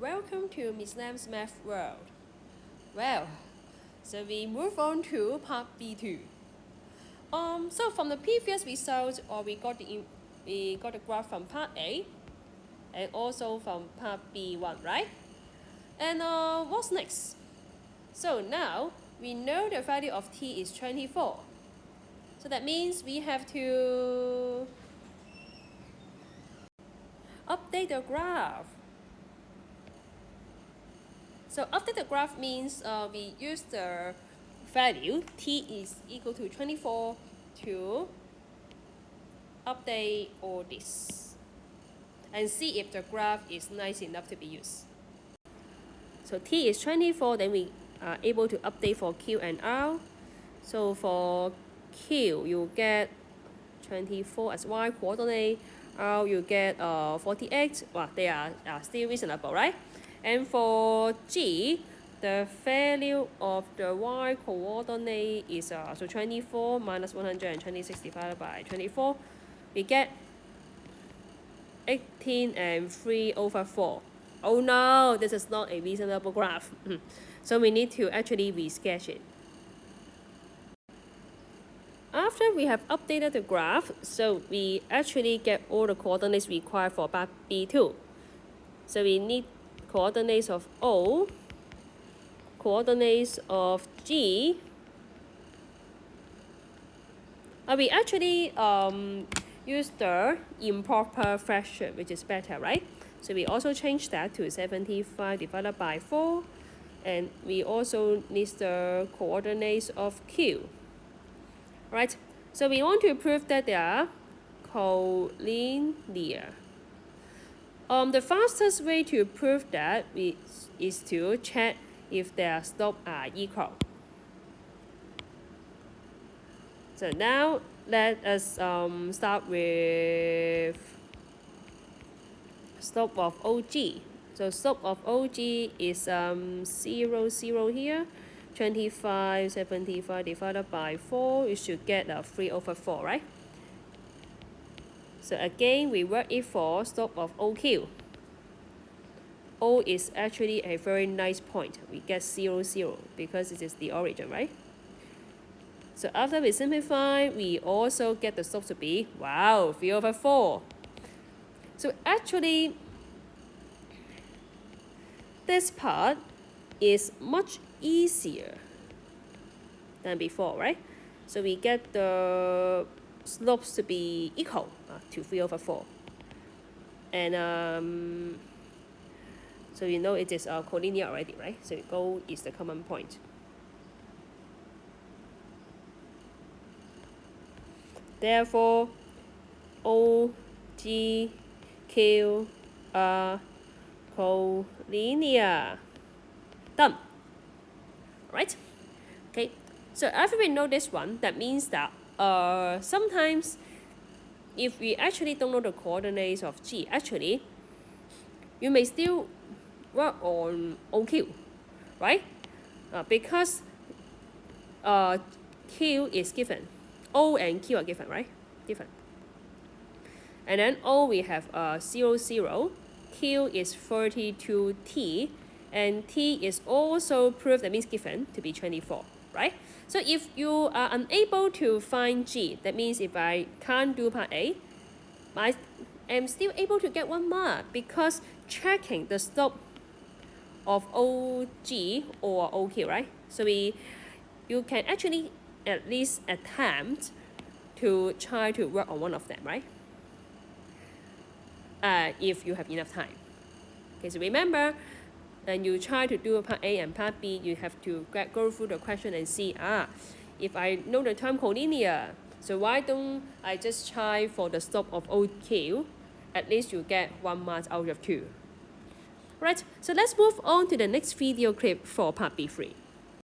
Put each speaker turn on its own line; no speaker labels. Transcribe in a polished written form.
welcome to Miss Lam's Math World. Well, so we move on to part B2. So from the previous results, we got the graph from part A, and also from part B1, right? And what's next? So now we know the value of t is 24. So that means we have to update the graph. So update the graph means we use the value t is equal to 24 to update all this and see if the graph is nice enough to be used. So t is 24, then we are able to update for q and r. So for q, you get 24 as y coordinate, r you get 48. Well, they are still reasonable, right? And for g, the value of the y coordinate is so 24 minus 126 divided by 24. We get 18 and 3/4. Oh no, this is not a reasonable graph. So we need to actually resketch it. After we have updated the graph, so we actually get all the coordinates required for part B2. So we need coordinates of O, coordinates of G. We actually use the improper fraction, which is better, right? So we also change that to 75 divided by 4. And we also need the coordinates of Q. Right? So we want to prove that they are collinear. The fastest way to prove that is to check if their slopes are equal. So now let us start with slope of OG. So slope of OG is 0, 0 here. 25, 75 divided by 4, you should get 3/4, right? So again, we work it for slope of OQ. O is actually a very nice point. We get 0, 0 because it is the origin, right? So after we simplify, we also get the slope to be, wow, 3/4. So actually, this part is much easier than before, right? So we get the slopes to be equal to 3/4. And so you know it is collinear already, right? So O is the common point. Therefore, O, G, Q are collinear. Done. Right? Okay. So after we know this one, that means that sometimes if we actually don't know the coordinates of G, actually you may still work on OQ, right? Because Q is given. O and Q are given, right? Given. And then O we have 0, 0. Q is 32t. And t is also proved, that means given, to be 24, right? So if you are unable to find G, that means if I can't do part A, I am still able to get 1 mark because checking the slope of OG or OQ, right? So you can actually at least attempt to try to work on one of them, right? If you have enough time. Okay, so remember, and you try to do part A and part B, you have to go through the question and see, if I know the term collinear, so why don't I just try for the slope of OQ? At least you get 1 mark out of 2. Right, so let's move on to the next video clip for part B3.